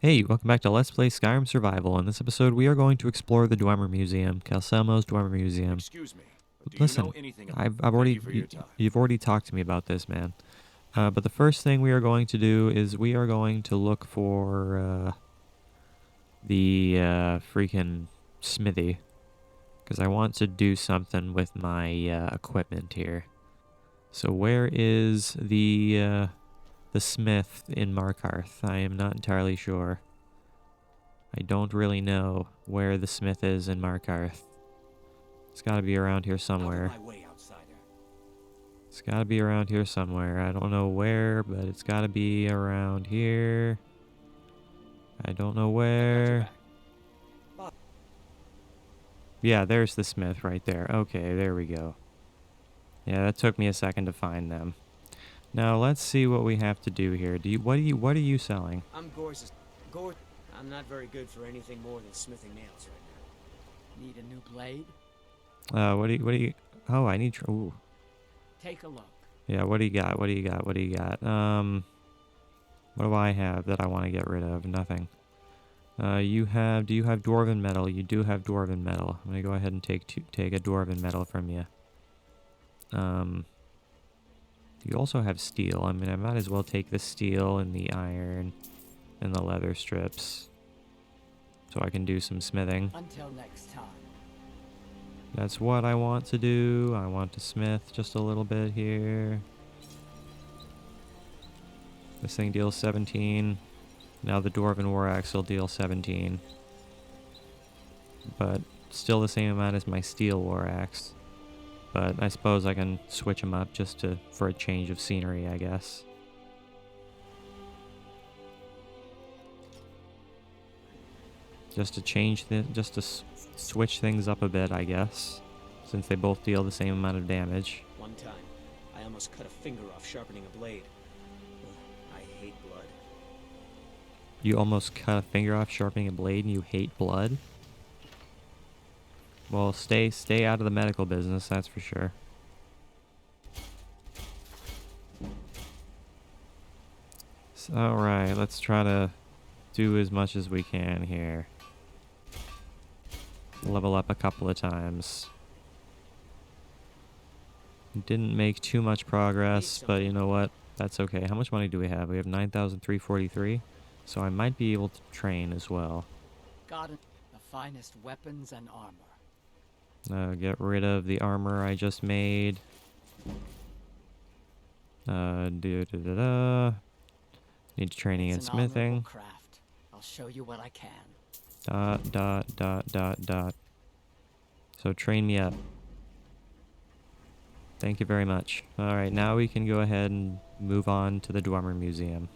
Hey, welcome back to Let's Play Skyrim Survival. In this episode, we are going to explore the Dwemer Museum, Calcelmo's Dwemer Museum. Excuse me, but do you Listen, know anything? I've Thank already, you for your time. you've already talked to me about this, man. But the first thing we are going to do is we are going to look for the freaking smithy, because I want to do something with my equipment here. So where is the smith in Markarth? I am not entirely sure. I don't really know where the smith is in Markarth. It's gotta be around here somewhere. Out of my way, outsider. It's gotta be around here somewhere. I don't know where, but it's gotta be around here. I don't know where. Yeah, there's the smith right there. Okay, there we go. Yeah, that took me a second to find them. Now let's see what we have to do here. What are you selling? I'm Gorse's. I'm not very good for anything more than smithing nails right now. Need a new blade? What do you? Oh, I need. Ooh. Take a look. Yeah, what do you got? What do you got? What do you got? What do I have that I want to get rid of? Nothing. Do you have dwarven metal? You do have dwarven metal. I'm gonna go ahead and take a dwarven metal from you. You also have steel. I mean, I might as well take the steel and the iron and the leather strips, so I can do some smithing. Until next time. That's what I want to do. I want to smith just a little bit here. This thing deals 17. Now the Dwarven War Axe will deal 17. But still the same amount as my Steel War Axe. But I suppose I can switch them up just for a change of scenery, I guess. Just to switch things up a bit, I guess. Since they both deal the same amount of damage. One time, I almost cut a finger off sharpening a blade. Ugh, I hate blood. You almost cut a finger off sharpening a blade and you hate blood? Well, stay out of the medical business, that's for sure. So, alright, let's try to do as much as we can here. Level up a couple of times. Didn't make too much progress, but you know what? That's okay. How much money do we have? We have 9,343, so I might be able to train as well. Got it. The finest weapons and armor. Get rid of the armor I just made. Need training in smithing. Craft. I'll show you what I can. ... So train me up. Thank you very much. Alright, now we can go ahead and move on to the Dwemer Museum.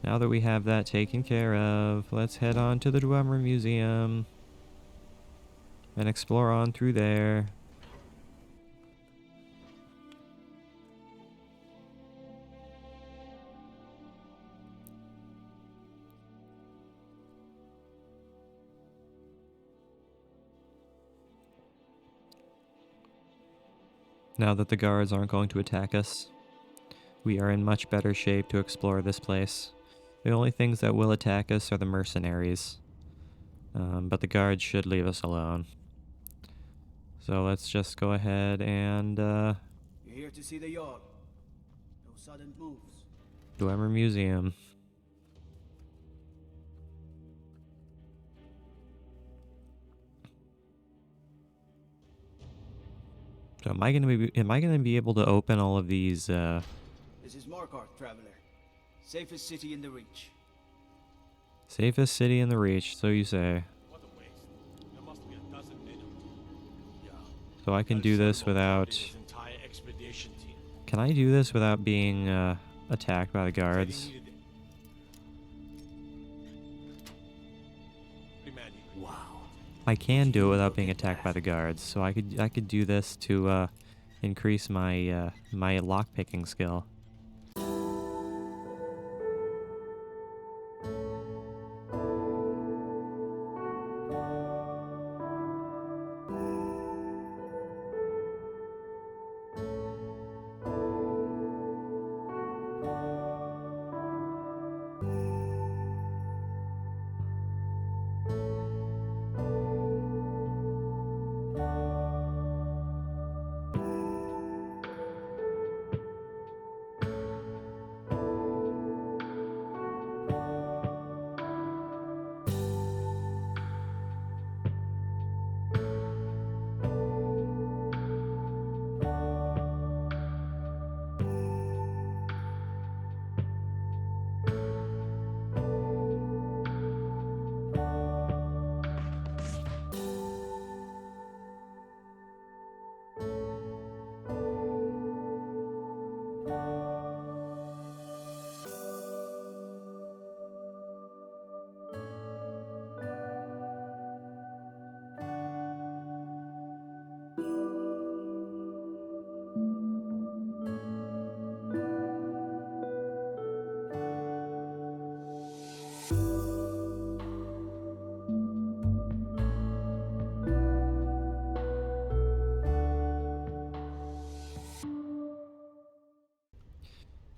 Now that we have that taken care of, let's head on to the Dwemer Museum and explore on through there. Now that the guards aren't going to attack us, we are in much better shape to explore this place. The only things that will attack us are the mercenaries. But the guards should leave us alone. So let's just go ahead and, You're here to see the yard. No sudden moves. Dwemer Museum. So am I gonna be able to open all of these, This is Markarth, traveler. Safest city in the Reach. Safest city in the Reach, so you say. What a waste. There must be a dozen men. Yeah. So I can do this without... His entire expedition team. Can I do this without being attacked by the guards? Wow. I can do it without being attacked by the guards, so I could do this to increase my my lockpicking skill.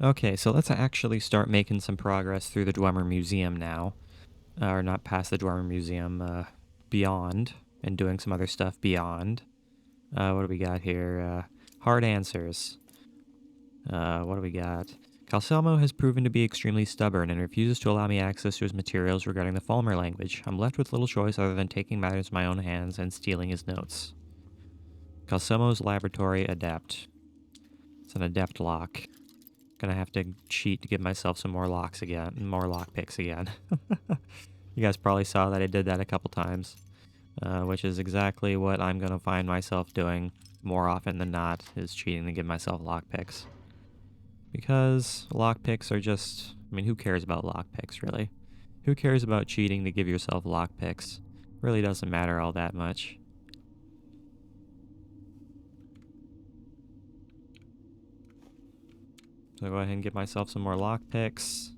Okay, so let's actually start making some progress through the Dwemer Museum now. Or not past the Dwemer Museum, beyond, and doing some other stuff beyond. What do we got here? Hard answers. What do we got? Calcelmo has proven to be extremely stubborn and refuses to allow me access to his materials regarding the Falmer language. I'm left with little choice other than taking matters in my own hands and stealing his notes. Calcelmo's laboratory adept. It's an adept lock. Gonna have to cheat to give myself some more locks again, more lockpicks again. You guys probably saw that I did that a couple times, which is exactly what I'm gonna find myself doing more often than not, is cheating to give myself lockpicks. Because lockpicks are just, I mean, who cares about lockpicks, really? Who cares about cheating to give yourself lockpicks? Really doesn't matter all that much. So I'll go ahead and give myself some more lockpicks.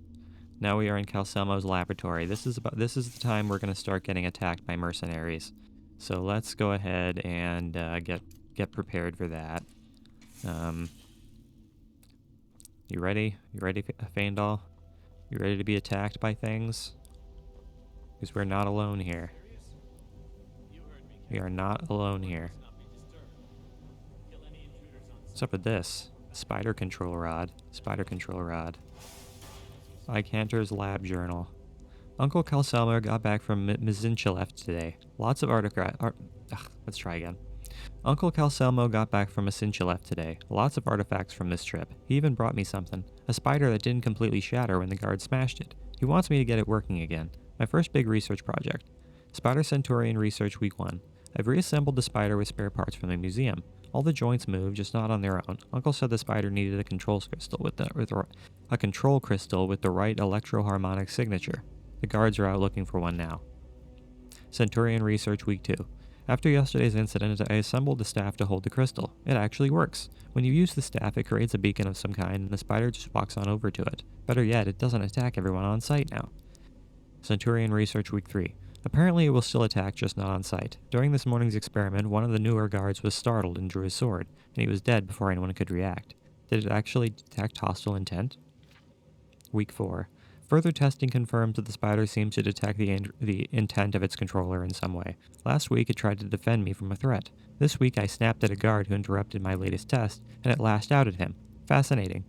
Now we are in Calcelmo's laboratory. This is the time we're going to start getting attacked by mercenaries. So let's go ahead and get prepared for that. You ready? You ready, Faendal? You ready to be attacked by things? Because we're not alone here. We are not alone here. What's up with this? Spider control rod. Spider control rod. Icanter's lab journal. Uncle Calcelmo got back from Mizinchalev today. Lots of let's try again. Uncle Calcelmo got back from Mizinchalev today. Lots of artifacts from this trip. He even brought me something. A spider that didn't completely shatter when the guard smashed it. He wants me to get it working again. My first big research project. Spider Centurion Research Week 1. I've reassembled the spider with spare parts from the museum. All the joints move, just not on their own. Uncle said the spider needed a control crystal with the right electroharmonic signature. The guards are out looking for one now. Centurion Research Week 2. After yesterday's incident, I assembled the staff to hold the crystal. It actually works. When you use the staff, it creates a beacon of some kind, and the spider just walks on over to it. Better yet, it doesn't attack everyone on site now. Centurion Research Week 3. Apparently it will still attack, just not on sight. During this morning's experiment, one of the newer guards was startled and drew his sword, and he was dead before anyone could react. Did it actually detect hostile intent? Week 4. Further testing confirms that the spider seems to detect the intent of its controller in some way. Last week it tried to defend me from a threat. This week I snapped at a guard who interrupted my latest test, and it lashed out at him. Fascinating.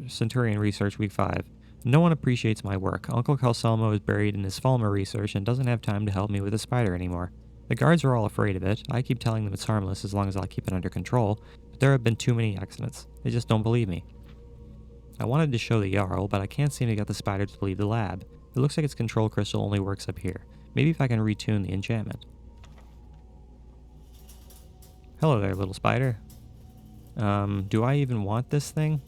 Centurion Research Week 5. No one appreciates my work. Uncle Calcelmo is buried in his Falmer research and doesn't have time to help me with the spider anymore. The guards are all afraid of it. I keep telling them it's harmless as long as I keep it under control, but there have been too many accidents. They just don't believe me. I wanted to show the Jarl, but I can't seem to get the spider to leave the lab. It looks like its control crystal only works up here. Maybe if I can retune the enchantment. Hello there, little spider. Do I even want this thing?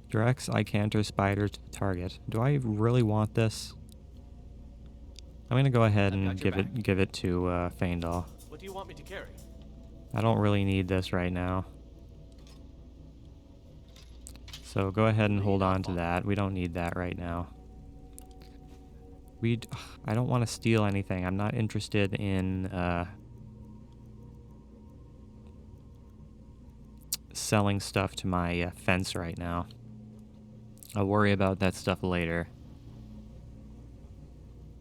Directs Icanter spider to the target. Do I really want this? I'm gonna go ahead and give it to Faendal. What do you want me to carry? I don't really need this right now. So go ahead and hold on to that. We don't need that right now. I don't want to steal anything. I'm not interested in selling stuff to my fence right now. I'll worry about that stuff later.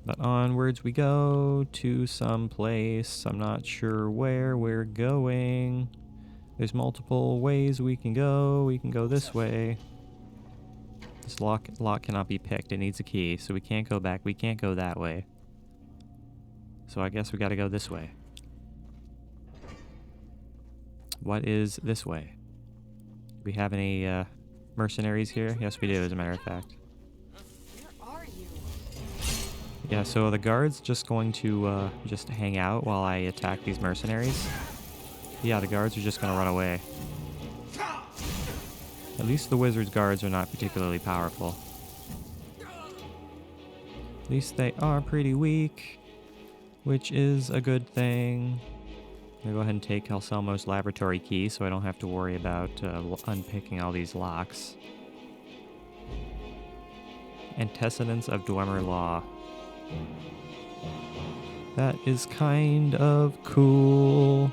But onwards we go to some place. I'm not sure where we're going. There's multiple ways we can go. We can go this way. This lock cannot be picked. It needs a key, so we can't go back. We can't go that way. So I guess we gotta go this way. What is this way? Do we have any mercenaries here? Yes, we do, as a matter of fact. Where are you? Yeah, so the guard's just going to just hang out while I attack these mercenaries. Yeah, the guards are just going to run away. At least the wizard's guards are not particularly powerful. At least they are pretty weak, which is a good thing. I'm going to go ahead and take Calcelmo's laboratory key so I don't have to worry about unpicking all these locks. Antecedents of Dwemer law. That is kind of cool.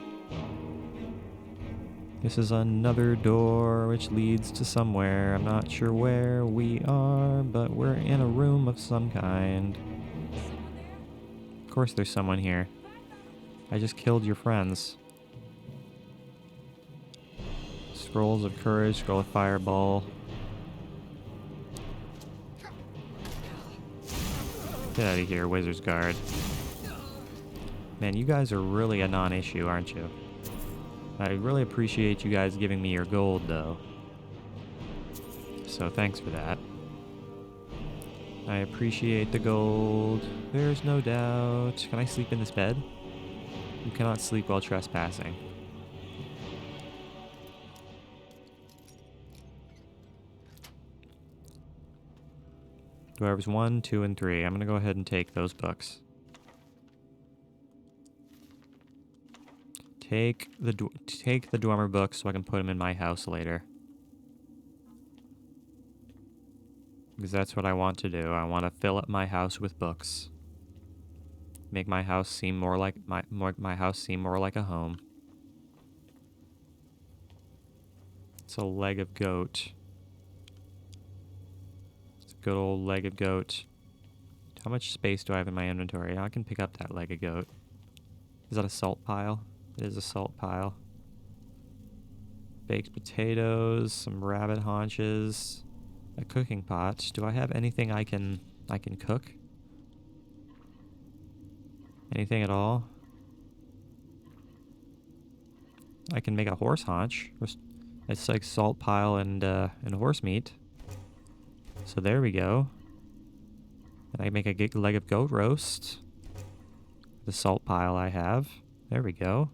This is another door which leads to somewhere. I'm not sure where we are, but we're in a room of some kind. Of course there's someone here. I just killed your friends. Scrolls of courage, scroll of fireball. Get out of here, Wizard's Guard. Man, you guys are really a non-issue, aren't you? I really appreciate you guys giving me your gold, though. So thanks for that. I appreciate the gold. There's no doubt. Can I sleep in this bed? You cannot sleep while trespassing. Dwarves 1, 2, and 3. I'm gonna go ahead and take those books. Take the Dwemer books so I can put them in my house later. Because that's what I want to do. I want to fill up my house with books. Make my house seem more like my house seem more like a home. It's a leg of goat. It's a good old leg of goat. How much space do I have in my inventory? I can pick up that leg of goat. Is that a salt pile? It is a salt pile. Baked potatoes, some rabbit haunches, a cooking pot. Do I have anything I can cook? Anything at all? I can make a horse haunch. It's like salt pile and horse meat. So there we go. And I make a leg of goat roast. The salt pile I have. There we go.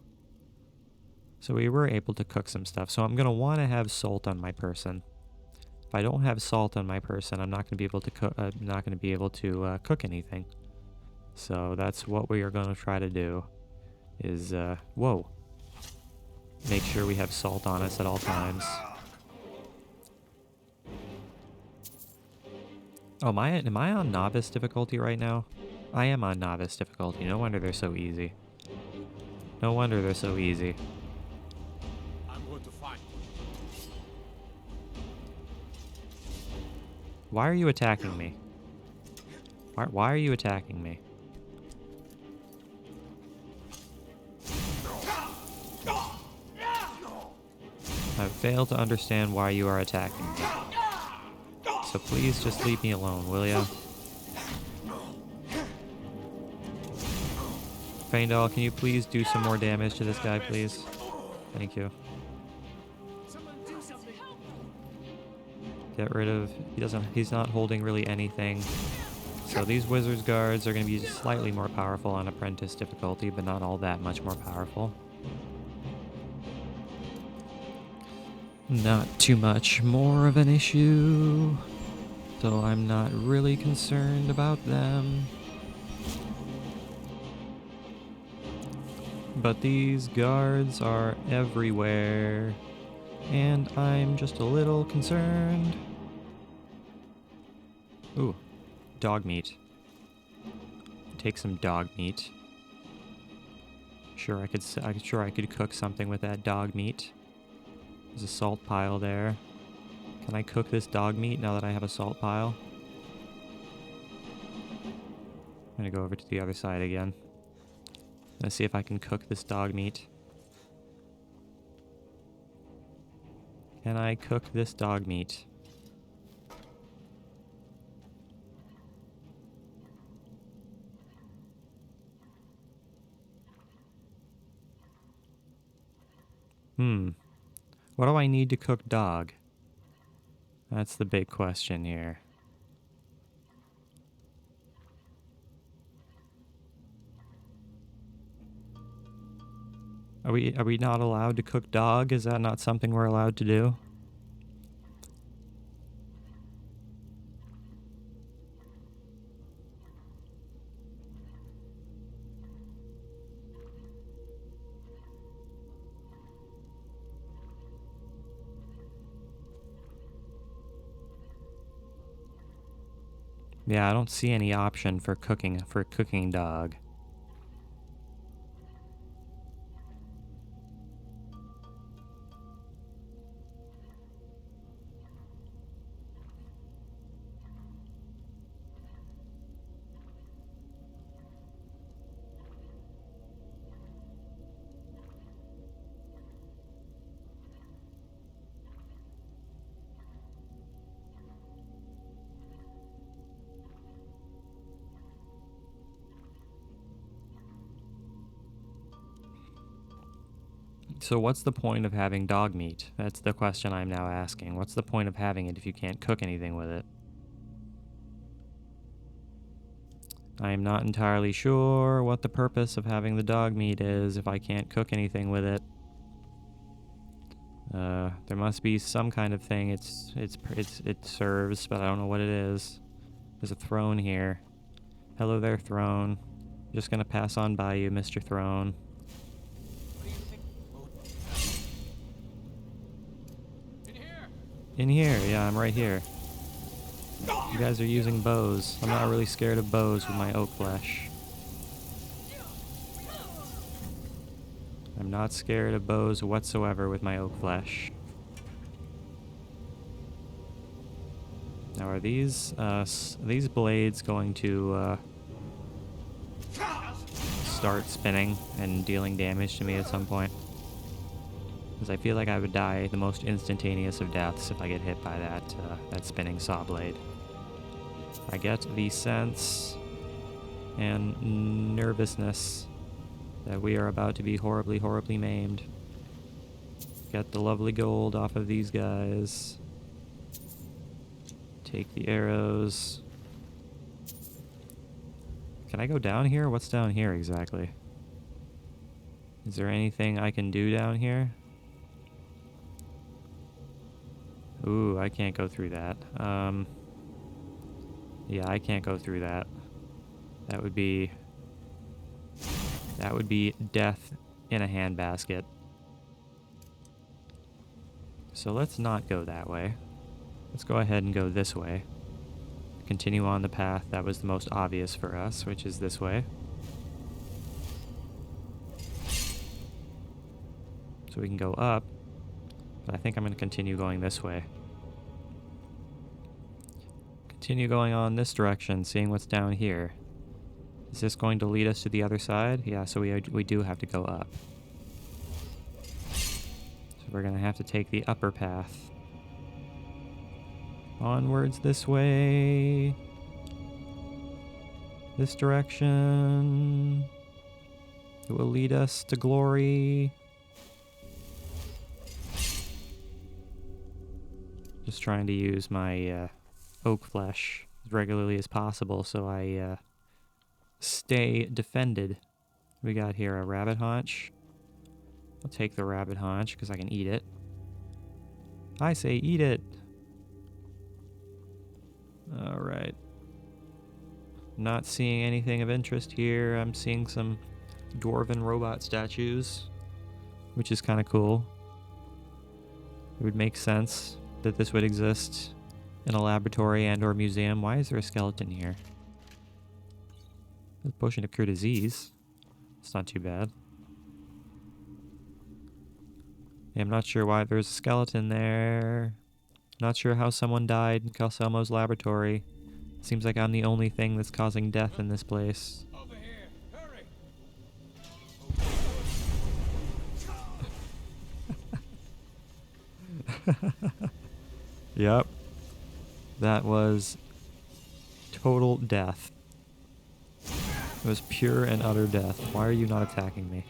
So we were able to cook some stuff. So I'm going to want to have salt on my person. If I don't have salt on my person, I'm not going to be able to cook. Not going to be able to cook anything. So that's what we are going to try to do. Is whoa. Make sure we have salt on us at all times. Oh, am I on novice difficulty right now? I am on novice difficulty. No wonder they're so easy. No wonder they're so easy. I'm going to find you. Why are you attacking me? Why are you attacking me? I fail to understand why you are attacking me. So please just leave me alone, will ya? Faendal, can you please do some more damage to this guy, please? Thank you. Get rid of... He's not holding really anything. So these Wizard's Guards are going to be slightly more powerful on Apprentice difficulty, but not all that much more powerful. Not too much more of an issue. So I'm not really concerned about them. But these guards are everywhere, and I'm just a little concerned. Ooh, dog meat. Take some dog meat. Sure, I could cook something with that dog meat. There's a salt pile there. Can I cook this dog meat now that I have a salt pile? I'm gonna go over to the other side again. Let's see if I can cook this dog meat. Can I cook this dog meat? What do I need to cook dog? That's the big question here. Are we not allowed to cook dog? Is that not something we're allowed to do? Yeah, I don't see any option for cooking dog. So what's the point of having dog meat? That's the question I'm now asking. What's the point of having it if you can't cook anything with it? I am not entirely sure what the purpose of having the dog meat is if I can't cook anything with it. There must be some kind of thing it serves, but I don't know what it is. There's a throne here. Hello there, throne. Just gonna pass on by you, Mr. Throne. What do you think? In here! In here, yeah, I'm right here. You guys are using bows. I'm not really scared of bows with my oak flesh. I'm not scared of bows whatsoever with my oak flesh. Now, are these blades going to start spinning and dealing damage to me at some point? Because I feel like I would die the most instantaneous of deaths if I get hit by that spinning saw blade. I get the sense and nervousness that we are about to be horribly, horribly maimed. Get the lovely gold off of these guys. Take the arrows. Can I go down here? What's down here exactly? Is there anything I can do down here? Ooh, I can't go through that. Yeah, I can't go through that. That would be death in a handbasket. So let's not go that way. Let's go ahead and go this way. Continue on the path that was the most obvious for us, which is this way. So we can go up, but I think I'm going to continue going this way. Continue going on this direction, seeing what's down here. Is this going to lead us to the other side? Yeah, so we do have to go up. So we're going to have to take the upper path. Onwards this way. This direction. It will lead us to glory. Just trying to use my oak flesh as regularly as possible so I stay defended. We got here a rabbit haunch. I'll take the rabbit haunch because I can eat it. I say eat it. Alright. Not seeing anything of interest here. I'm seeing some dwarven robot statues, which is kind of cool. It would make sense that this would exist in a laboratory and or museum. Why is there a skeleton here? A potion to cure disease. It's not too bad. Yeah, I'm not sure why there's a skeleton there. Not sure how someone died in Calcelmo's laboratory. Seems like I'm the only thing that's causing death in this place. Over here! Hurry! Yep. That was total death. It was pure and utter death. Why are you not attacking me?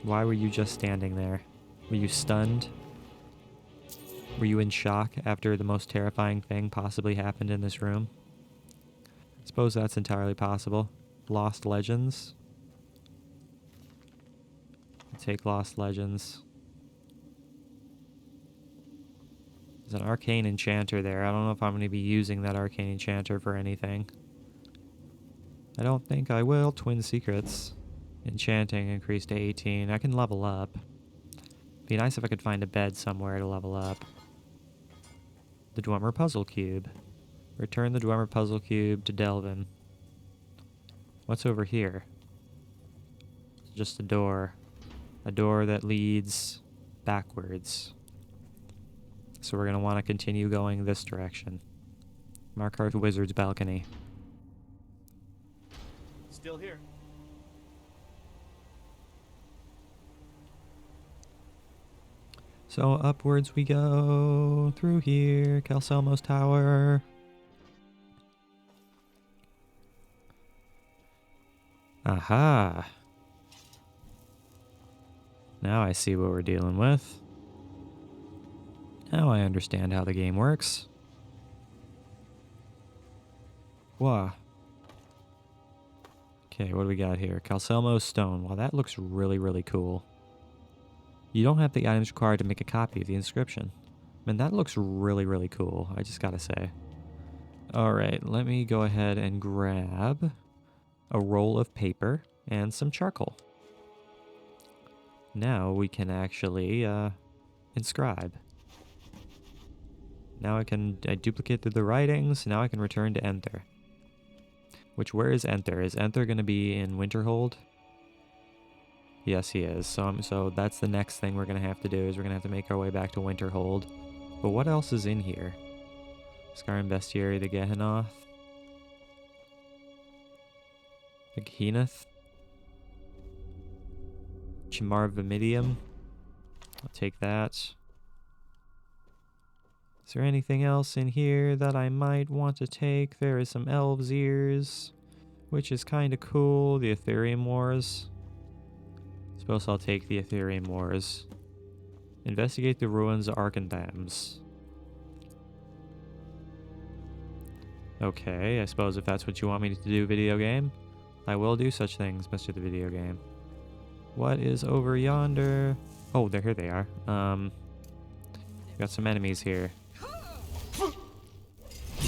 Why were you just standing there? Were you stunned? Were you in shock after the most terrifying thing possibly happened in this room? I suppose that's entirely possible. Lost Legends. I'll take Lost Legends. There's an arcane enchanter there. I don't know if I'm going to be using that arcane enchanter for anything. I don't think I will. Twin Secrets. Enchanting increased to 18. I can level up. Be nice if I could find a bed somewhere to level up. The Dwemer Puzzle Cube. Return the Dwemer Puzzle Cube to Delvin. What's over here? Just a door. A door that leads backwards. So we're going to want to continue going this direction. Markarth Wizard's Balcony. Still here. So upwards we go through here, Calcelmo's Tower. Aha! Now I see what we're dealing with. Now I understand how the game works. Wow. Okay, what do we got here? Calcelmo stone. Wow, that looks really, really cool. You don't have the items required to make a copy of the inscription. Man, that looks really, really cool. I just gotta say. Alright, let me go ahead and grab a roll of paper and some charcoal. Now we can actually inscribe. Now I duplicate through the writings. Now I can return to Enter. Which, where is Enter? Is Enter going to be in Winterhold? Yes, he is. So that's the next thing we're going to have to do, is we're going to have to make our way back to Winterhold. But what else is in here? Skyrim Bestiary, the Gehennoth. The Gehennoth. Chimar Vimidium. I'll take that. Is there anything else in here that I might want to take? There is some elves' ears, which is kind of cool. The Ethereum Wars. Suppose I'll take the Ethereum Wars. Investigate the ruins of Arkanthams. Okay, I suppose if that's what you want me to do, video game, I will do such things, Mr. the Video Game. What is over yonder? Oh, here they are. Got some enemies here.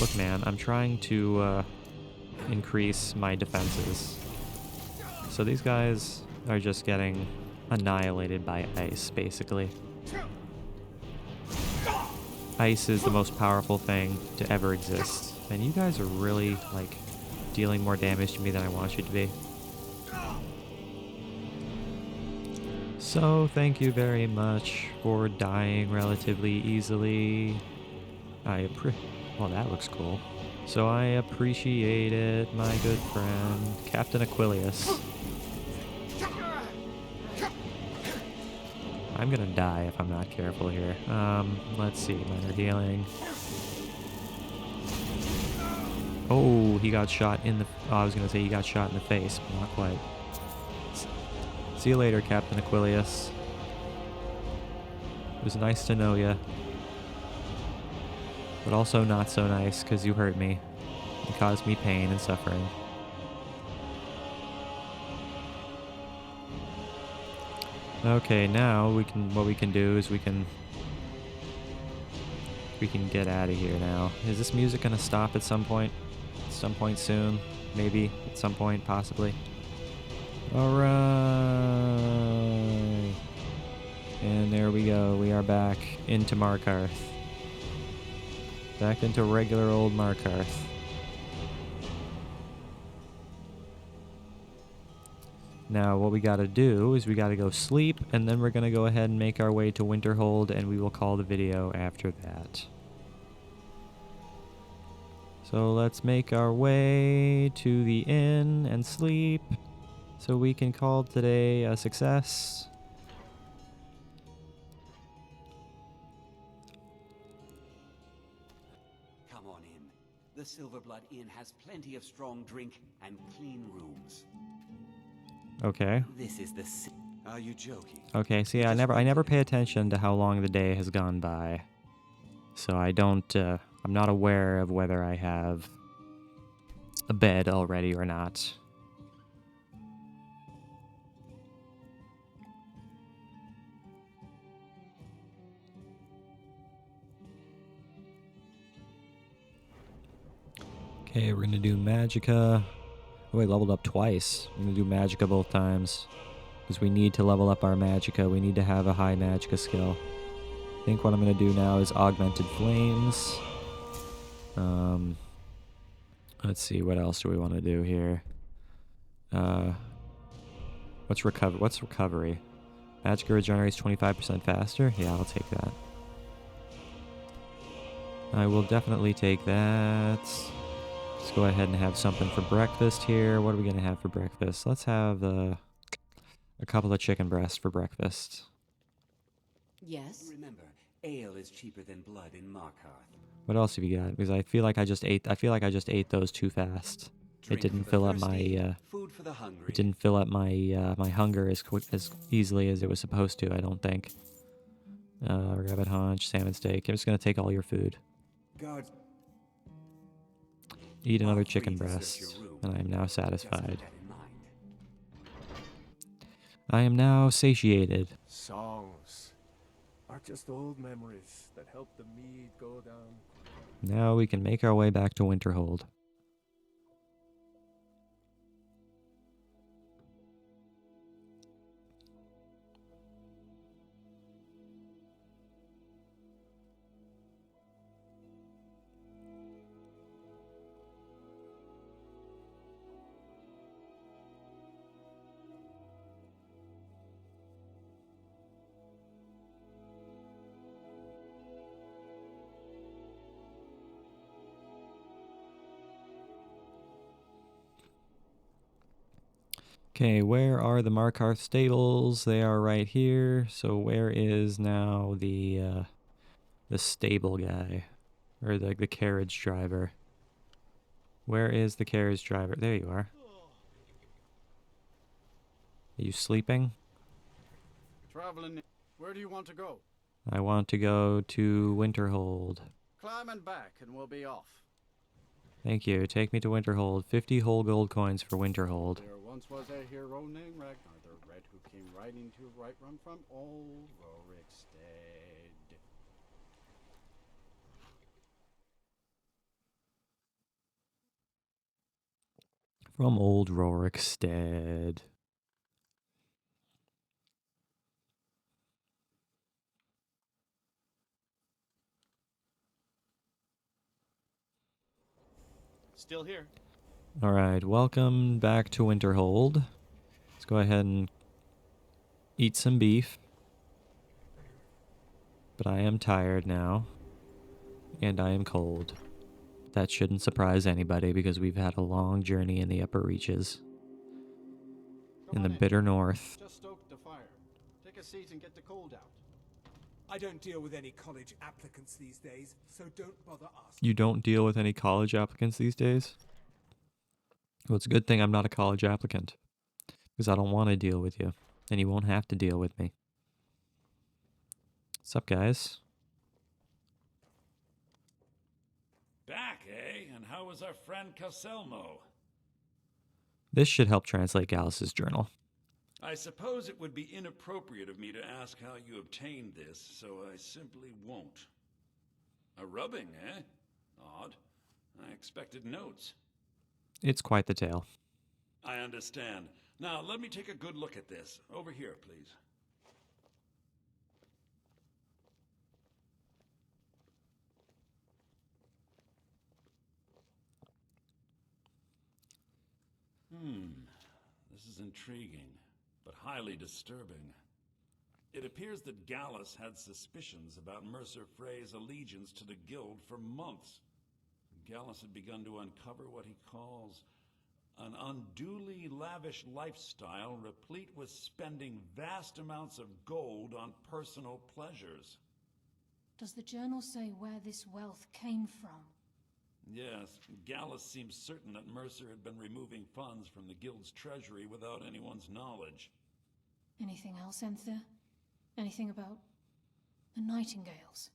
Look, man, I'm trying to increase my defenses. So these guys are just getting annihilated by ice, basically. Ice is the most powerful thing to ever exist. And you guys are really, like, dealing more damage to me than I want you to be. So, thank you very much for dying relatively easily. Well, that looks cool. So I appreciate it, my good friend, Captain Aquilius. I'm gonna die if I'm not careful here. Let's see, minor healing. Oh, he got shot in the... Oh, I was gonna say he got shot in the face, but not quite. See you later, Captain Aquilius. It was nice to know ya. But also not so nice, because you hurt me. You caused me pain and suffering. Okay, now what we can do is we can get out of here now. Is this music gonna stop at some point? At some point soon? Maybe? At some point, possibly? Alright. And there we go. We are back into Markarth. Back into regular old Markarth. Now, what we gotta do is we gotta go sleep, and then we're gonna go ahead and make our way to Winterhold, and we will call the video after that. So let's make our way to the inn and sleep, so we can call today a success. Come on in. The Silverblood Inn has plenty of strong drink and clean rooms. Okay. This is the... Are you joking? Okay, see, I never pay attention to how long the day has gone by. So I don't, I'm not aware of whether I have a bed already or not. Okay, we're gonna do Magicka. Oh, I leveled up twice. I'm gonna do Magicka both times. Because we need to level up our Magicka. We need to have a high Magicka skill. I think what I'm gonna do now is Augmented Flames. Let's see, what else do we want to do here? What's recovery? Magicka regenerates 25% faster? Yeah, I'll take that. I will definitely take that. Let's go ahead and have something for breakfast here. What are we going to have for breakfast? Let's have a couple of chicken breasts for breakfast. Yes. Remember, ale is cheaper than blood in Markarth. What else have you got? Because I feel like I just ate those too fast. Drink didn't for fill the up thirsty, my food for the hungry. it didn't fill up my hunger as easily as it was supposed to. I don't think. Rabbit haunch, salmon steak. I'm just gonna take all your food. Guard. Eat another I'll free chicken to search breast, your room. and I am now Just keep satisfied. that in mind. I am now satiated. Songs are just old memories that help the mead go down. Now we can make our way back to Winterhold. Okay, where are the Markarth stables? They are right here. So where is now the stable guy, or the carriage driver? Where is the carriage driver? There you are. Are you sleeping? Traveling. Where do you want to go? I want to go to Winterhold. Climb and back, and we'll be off. Thank you. Take me to Winterhold. 50 whole gold coins for Winterhold. There once was a hero named Ragnar the Red who came riding to Whiterun from old Rorikstead. From old Rorikstead. Still here. Alright, welcome back to Winterhold. Let's go ahead and eat some beef. But I am tired now. And I am cold. That shouldn't surprise anybody because we've had a long journey in the upper reaches. Come In the on bitter north. Just stoked the fire. Take a seat and get the cold out. I don't deal with any college applicants these days, so don't bother asking. You don't deal with any college applicants these days? Well, it's a good thing I'm not a college applicant. Because I don't want to deal with you. And you won't have to deal with me. What's up, guys? Back, eh? And how was our friend Caselmo? This should help translate Gallus's journal. I suppose it would be inappropriate of me to ask how you obtained this, so I simply won't. A rubbing, eh? Odd. I expected notes. It's quite the tale. I understand. Now, let me take a good look at this. Over here, please. This is intriguing, but highly disturbing. It appears that Gallus had suspicions about Mercer Frey's allegiance to the Guild for months. Gallus had begun to uncover what he calls an unduly lavish lifestyle replete with spending vast amounts of gold on personal pleasures. Does the journal say where this wealth came from? Yes, Gallus seems certain that Mercer had been removing funds from the Guild's treasury without anyone's knowledge. Anything else, Enther? Anything about the Nightingales?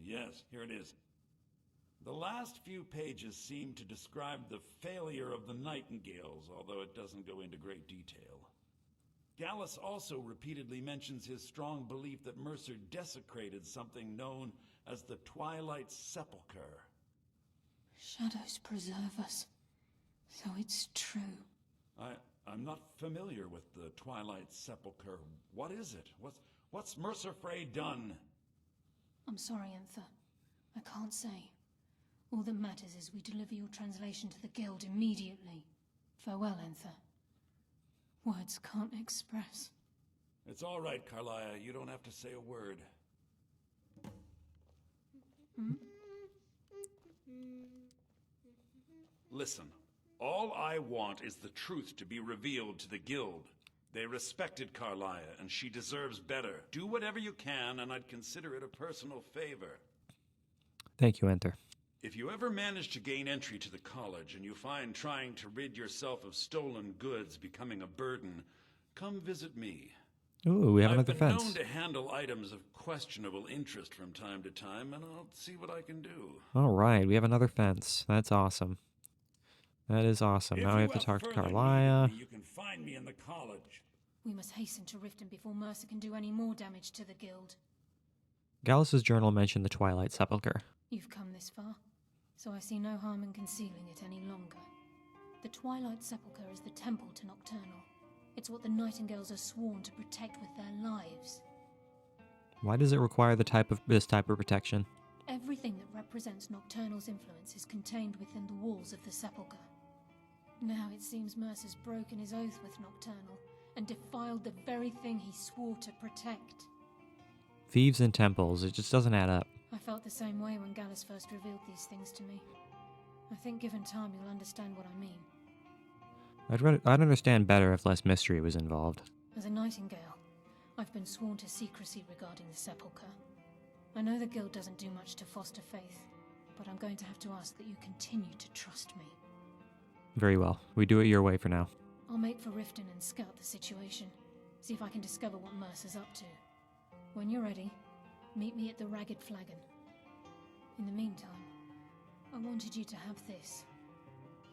Yes, here it is. The last few pages seem to describe the failure of the Nightingales, although it doesn't go into great detail. Gallus also repeatedly mentions his strong belief that Mercer desecrated something known as the Twilight Sepulchre. Shadows preserve us. So it's true. I'm not familiar with the Twilight Sepulchre. What is it? What's Mercer Frey done? I'm sorry, Enther. I can't say. All that matters is we deliver your translation to the Guild immediately. Farewell, Enther. Words can't express. It's all right, Carlia. You don't have to say a word. Listen, all I want is the truth to be revealed to the Guild. They respected Carlia, and she deserves better. Do whatever you can, and I'd consider it a personal favor. Thank you, Enter. If you ever manage to gain entry to the college and you find trying to rid yourself of stolen goods becoming a burden, come visit me. Ooh, we have I've another been known fence. to handle items of questionable interest from time to time, and I'll see what I can do. All right, we have another fence. That's awesome. That is awesome. If Now we you have to talk to further need Carlia. me, you can find me in the college. We must hasten to Riften before Mercer can do any more damage to the guild. Gallus's journal mentioned the Twilight Sepulchre. You've come this far, so I see no harm in concealing it any longer. The Twilight Sepulchre is the temple to Nocturnal. It's what the Nightingales are sworn to protect with their lives. Why does it require this type of protection? Everything that represents Nocturnal's influence is contained within the walls of the Sepulchre. Now it seems Mercer's broken his oath with Nocturnal and defiled the very thing he swore to protect. Thieves and temples, it just doesn't add up. I felt the same way when Gallus first revealed these things to me. I think given time you'll understand what I mean. I'd understand better if less mystery was involved. As a Nightingale, I've been sworn to secrecy regarding the Sepulchre. I know the Guild doesn't do much to foster faith, but I'm going to have to ask that you continue to trust me. Very well. We do it your way for now. I'll make for Riften and scout the situation, see if I can discover what Mercer's up to. When you're ready, meet me at the Ragged Flagon. In the meantime, I wanted you to have this.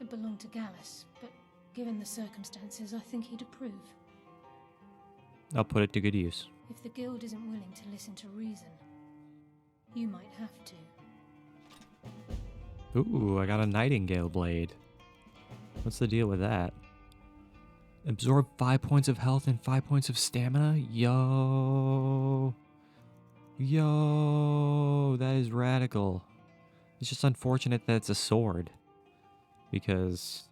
It belonged to Gallus, but given the circumstances, I think he'd approve. I'll put it to good use. If the Guild isn't willing to listen to reason, you might have to. Ooh, I got a Nightingale blade. What's the deal with that? Absorb 5 points of health and 5 points of stamina? Yo. Yo, that is radical. It's just unfortunate that it's a sword. Because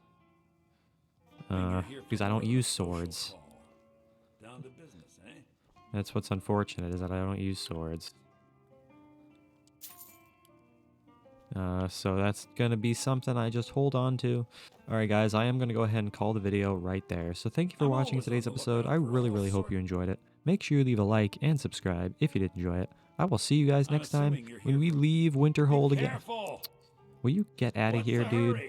I don't use swords. Down to business, eh? That's what's unfortunate, is that I don't use swords. So that's gonna be something I just hold on to. Alright guys, I am gonna go ahead and call the video right there. So thank you for watching today's episode. I really hope you enjoyed it. Make sure you leave a like and subscribe if you did enjoy it. I will see you guys next time when we leave Winterhold again. Will you get out of here, dude?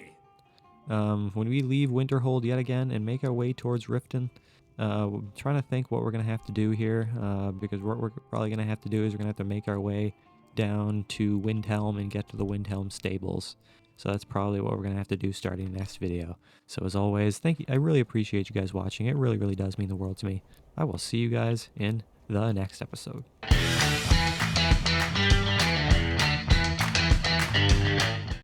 When we leave Winterhold yet again and make our way towards Riften, trying to think what we're going to have to do here, because what we're probably going to have to do is we're going to have to make our way down to Windhelm and get to the Windhelm stables. So that's probably what we're going to have to do starting the next video. So as always, thank you. I really appreciate you guys watching. It really does mean the world to me. I will see you guys in the next episode.